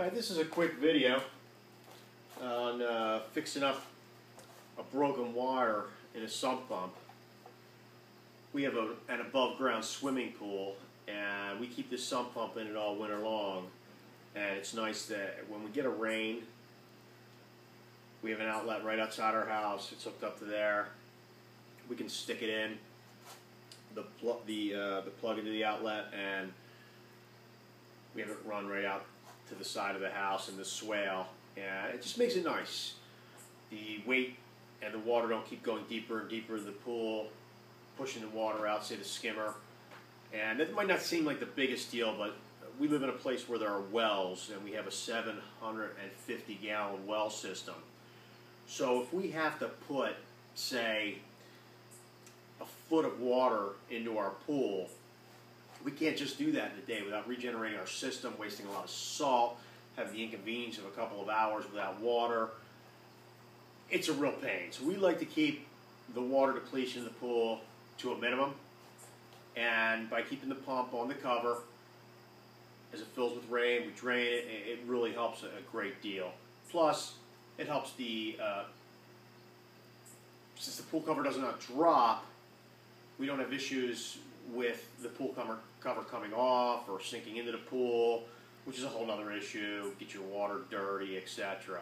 Alright, this is a quick video on fixing up a broken wire in a sump pump. We have an above ground swimming pool, and we keep this sump pump in it all winter long, and it's nice that when we get a rain, we have an outlet right outside our house. It's hooked up to there. We can stick it in the plug into the outlet, and we have it run right out to the side of the house in the swale, and it just makes it nice. The weight and the water don't keep going deeper and deeper in the pool, pushing the water out, say the skimmer. And it might not seem like the biggest deal, but we live in a place where there are wells, and we have a 750 gallon well system. So if we have to put, say, a foot of water into our pool, we can't just do that in a day without regenerating our system, wasting a lot of salt, having the inconvenience of a couple of hours without water. It's a real pain. So we like to keep the water depletion in the pool to a minimum, and by keeping the pump on the cover, as it fills with rain, we drain it. It really helps a great deal. Plus, it helps since the pool cover does not drop, we don't have issues with the pool cover coming off or sinking into the pool, which is a whole other issue. Get your water dirty, etc.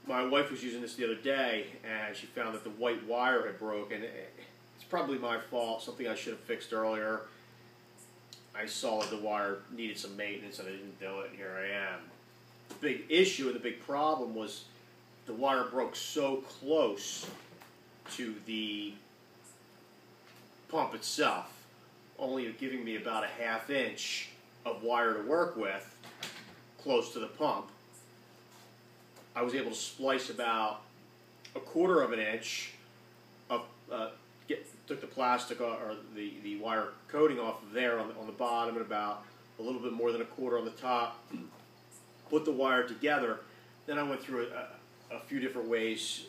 My wife was using this the other day, and she found that the white wire had broken. It's probably my fault, something I should have fixed earlier. I saw that the wire needed some maintenance, and I didn't do it, and here I am. The big issue and the big problem was the wire broke so close to the pump itself, only giving me about a ½ inch of wire to work with close to the pump. I was able to splice about ¼ inch of took the plastic or the wire coating off of there on the bottom, and about a little bit more than ¼ on the top. Put the wire together. Then I went through a few different ways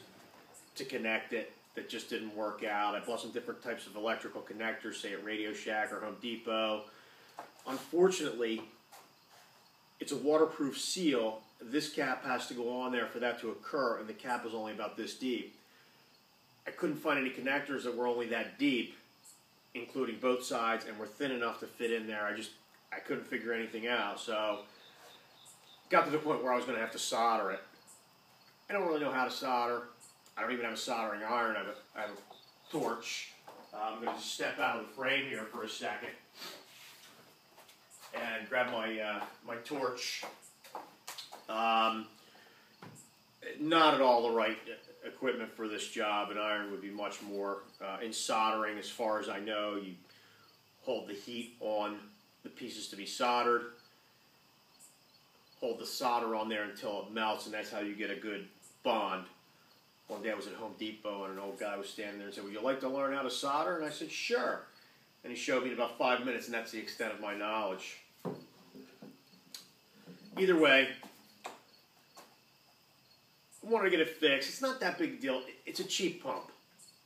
to connect it that just didn't work out. I bought some different types of electrical connectors, say at Radio Shack or Home Depot. Unfortunately, it's a waterproof seal. This cap has to go on there for that to occur, and the cap is only about this deep. I couldn't find any connectors that were only that deep, including both sides, and were thin enough to fit in there. I couldn't figure anything out, so got to the point where I was going to have to solder it. I don't really know how to solder. I don't even have a soldering iron. I have a torch. I'm going to just step out of the frame here for a second and grab my torch. Not at all the right equipment for this job. An iron would be much more. In soldering, as far as I know, you hold the heat on the pieces to be soldered, hold the solder on there until it melts, and that's how you get a good bond. One day I was at Home Depot, and an old guy was standing there and said, "Would you like to learn how to solder?" And I said, "Sure." And he showed me in about 5 minutes, and that's the extent of my knowledge. Either way, I wanted to get it fixed. It's not that big a deal. It's a cheap pump.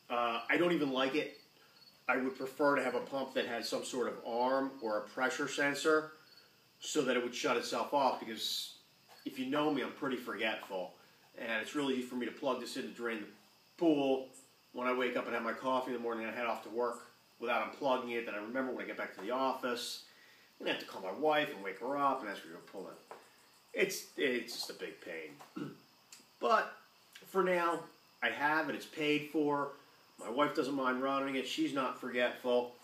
I don't even like it. I would prefer to have a pump that had some sort of arm or a pressure sensor so that it would shut itself off, because if you know me, I'm pretty forgetful. And it's really easy for me to plug this in to drain the pool. When I wake up and have my coffee in the morning and I head off to work without unplugging it, then I remember when I get back to the office, and I have to call my wife and wake her up and ask her to pull it. It's just a big pain. But for now, I have it. It's paid for. My wife doesn't mind running it. She's not forgetful.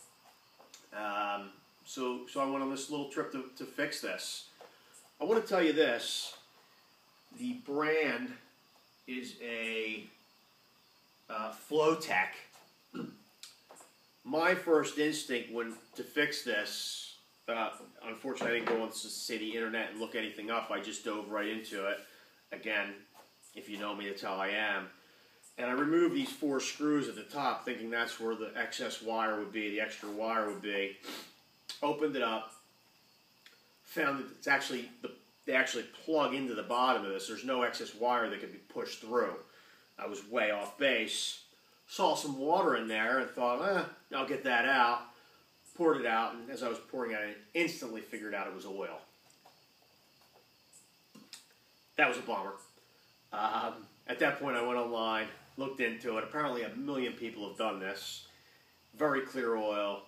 So I went on this little trip to fix this. I want to tell you this. The brand is a Flowtech. My first instinct to fix this, unfortunately I didn't go on the internet and look anything up. I just dove right into it. Again, if you know me, that's how I am. And I removed these 4 screws at the top, thinking that's where the excess wire would be, the extra wire would be. Opened it up, found that it's actually they actually plug into the bottom of this. There's no excess wire that could be pushed through. I was way off base. Saw some water in there and thought, I'll get that out. Poured it out, and as I was pouring it, I instantly figured out it was oil. that was a bummer. At that point, I went online, looked into it. Apparently, 1 million people have done this. Very clear oil,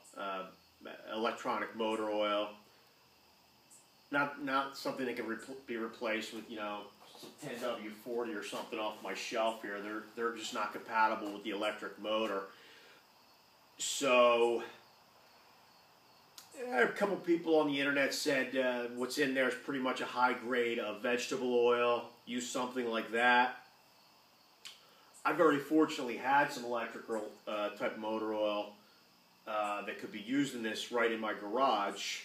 electronic motor oil. Not something that can be replaced with, 10W40 or something off my shelf here. They're just not compatible with the electric motor. So a couple people on the internet said what's in there is pretty much a high grade of vegetable oil. Use something like that. I've very fortunately had some electrical type motor oil that could be used in this right in my garage.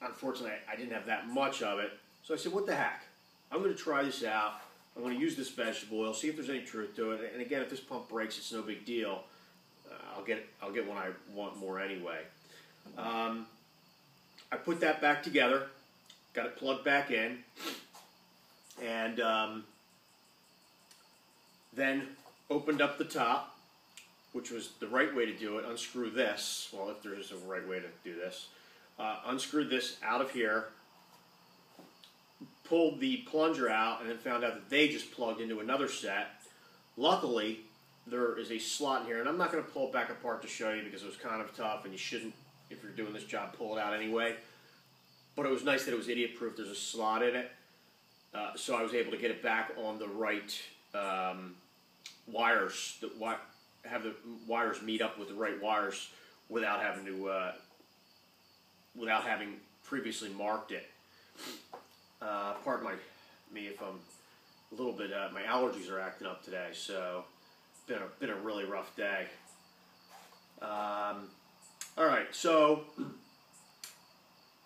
Unfortunately, I didn't have that much of it. So I said, what the heck? I'm going to try this out. I'm going to use this vegetable oil, see if there's any truth to it. And again, if this pump breaks, it's no big deal. I'll get one I want more anyway. I put that back together, got it plugged back in, and then opened up the top, which was the right way to do it. Unscrew this, well, if there is a right way to do this. Unscrewed this out of here, pulled the plunger out, and then found out that they just plugged into another set. Luckily, there is a slot in here, and I'm not going to pull it back apart to show you because it was kind of tough, and you shouldn't, if you're doing this job, pull it out anyway. But it was nice that it was idiot-proof. There's a slot in it, so I was able to get it back on the right wires. Have the wires meet up with the right wires without having to, without having previously marked it. Pardon me if I'm a little bit. My allergies are acting up today, so it's been a really rough day. All right, so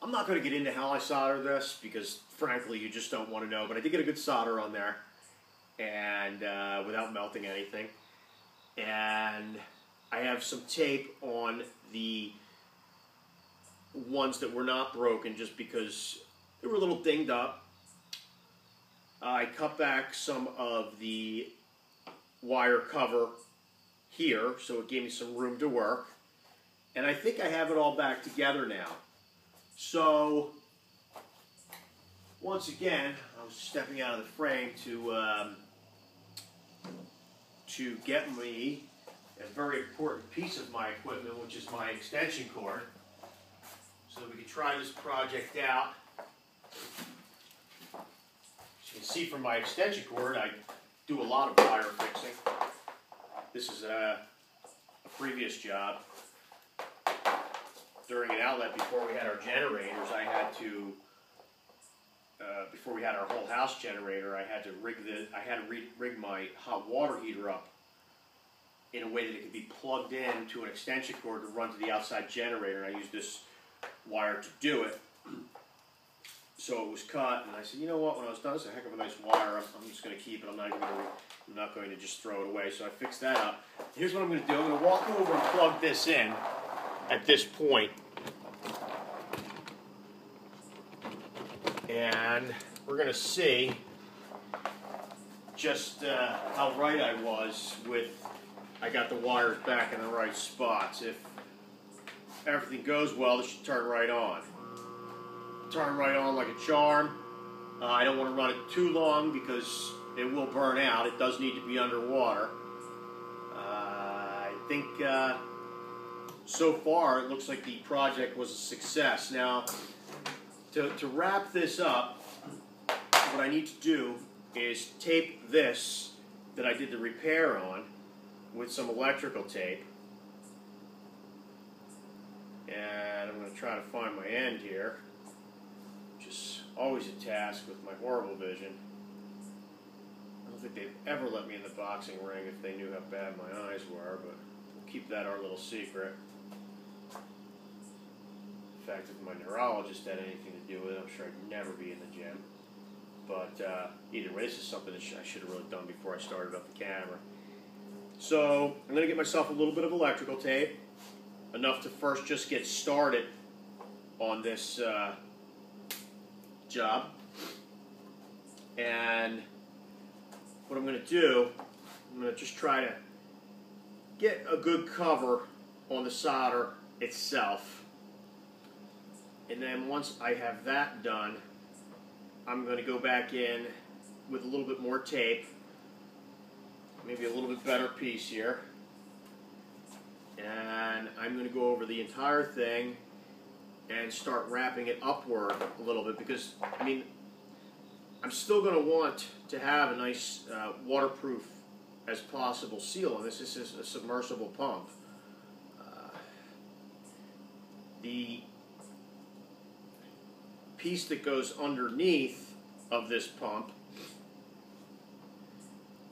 I'm not going to get into how I solder this because, frankly, you just don't want to know. But I did get a good solder on there, and without melting anything. And I have some tape on the ones that were not broken just because they were a little dinged up. I cut back some of the wire cover here, so it gave me some room to work. And I think I have it all back together now. So, once again, I was stepping out of the frame to get me a very important piece of my equipment, which is my extension cord, so that we can try this project out. As you can see from my extension cord, I do a lot of wire fixing. This is a previous job. During an outlet, before we had our generators, I had to, before we had our whole house generator, I had to rig my hot water heater up in a way that it could be plugged in to an extension cord to run to the outside generator, and I used this wire to do it. So it was cut, and I said, you know what? When I was done, it's a heck of a nice wire. I'm just going to keep it. I'm not going to just throw it away. So I fixed that up. Here's what I'm going to do. I'm going to walk over and plug this in at this point, and we're going to see just how right I was with. I got the wires back in the right spots. If everything goes well, this should turn right on. Turn right on like a charm. I don't want to run it too long because it will burn out. It does need to be underwater. I think so far it looks like the project was a success. Now, to wrap this up, what I need to do is tape this that I did the repair on with some electrical tape. And I'm going to try to find my end here, which is always a task with my horrible vision. I don't think they'd ever let me in the boxing ring if they knew how bad my eyes were, but we'll keep that our little secret. In fact, if my neurologist had anything to do with it, I'm sure I'd never be in the gym. But either way, this is something that I should have really done before I started up the camera. So I'm going to get myself a little bit of electrical tape, enough to first just get started on this job. And what I'm going to do, I'm going to just try to get a good cover on the solder itself. And then once I have that done, I'm going to go back in with a little bit more tape. Maybe a little bit better piece here. And I'm going to go over the entire thing and start wrapping it upward a little bit because, I mean, I'm still going to want to have a nice waterproof as possible seal on this. This is a submersible pump. The piece that goes underneath of this pump,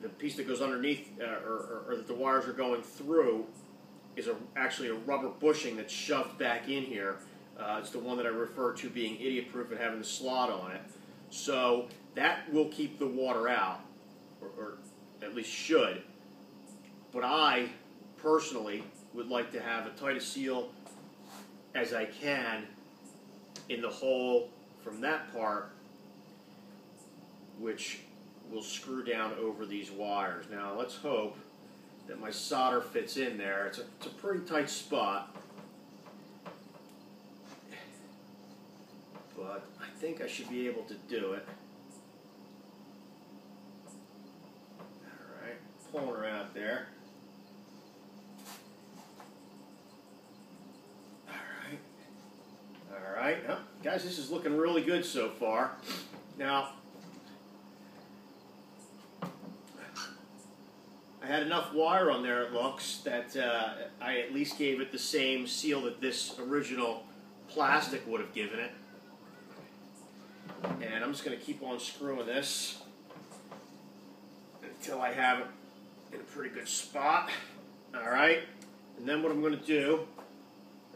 the piece that goes underneath, or that the wires are going through, is actually a rubber bushing that's shoved back in here. It's the one that I refer to being idiot-proof and having the slot on it. So that will keep the water out, or at least should. But I, personally, would like to have a tight a seal as I can in the hole from that part, which will screw down over these wires. Now let's hope that my solder fits in there. It's a pretty tight spot, but I think I should be able to do it. Alright, pulling her out there. Alright, oh, guys, this is looking really good so far. Now, I had enough wire on there, it looks, that I at least gave it the same seal that this original plastic would have given it. And I'm just going to keep on screwing this until I have it in a pretty good spot. Alright, and then what I'm going to do,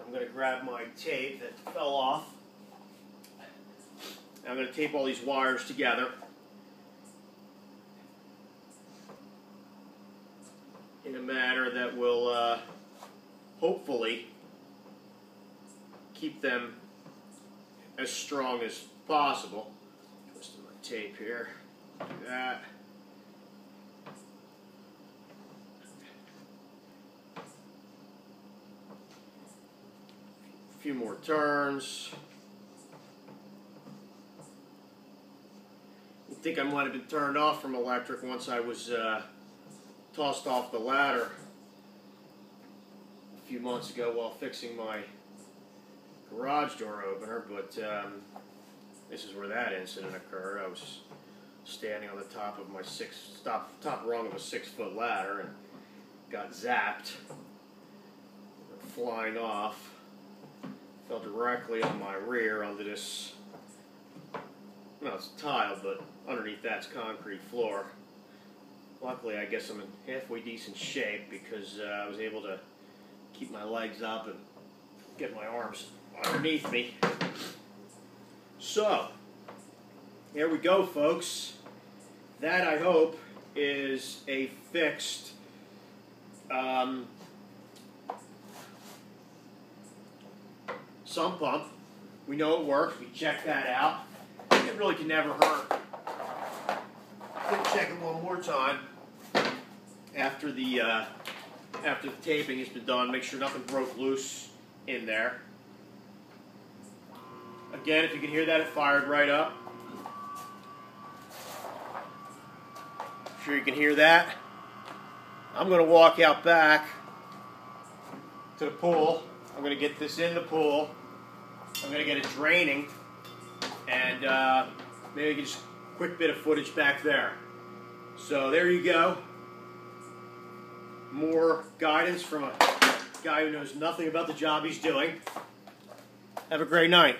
I'm going to grab my tape that fell off. I'm going to tape all these wires together. In a manner that will hopefully keep them as strong as possible. Twisting my tape here. Do that. A few more turns. I think I might have been turned off from electric once I was tossed off the ladder a few months ago while fixing my garage door opener, but this is where that incident occurred. I was standing on the top of my top rung of a 6-foot ladder and got zapped, flying off. Fell directly on my rear onto this, well, it's tiled, but underneath that's concrete floor. Luckily, I guess I'm in halfway decent shape because I was able to keep my legs up and get my arms underneath me. So, here we go, folks. That, I hope, is a fixed sump pump. We know it works. We checked that out. It really can never hurt. Quick check it one more time after the taping has been done. Make sure nothing broke loose in there. Again, if you can hear that, it fired right up. Sure you can hear that. I'm going to walk out back to the pool. I'm going to get this in the pool. I'm going to get it draining, and maybe just a quick bit of footage back there. So there you go. More guidance from a guy who knows nothing about the job he's doing. Have a great night.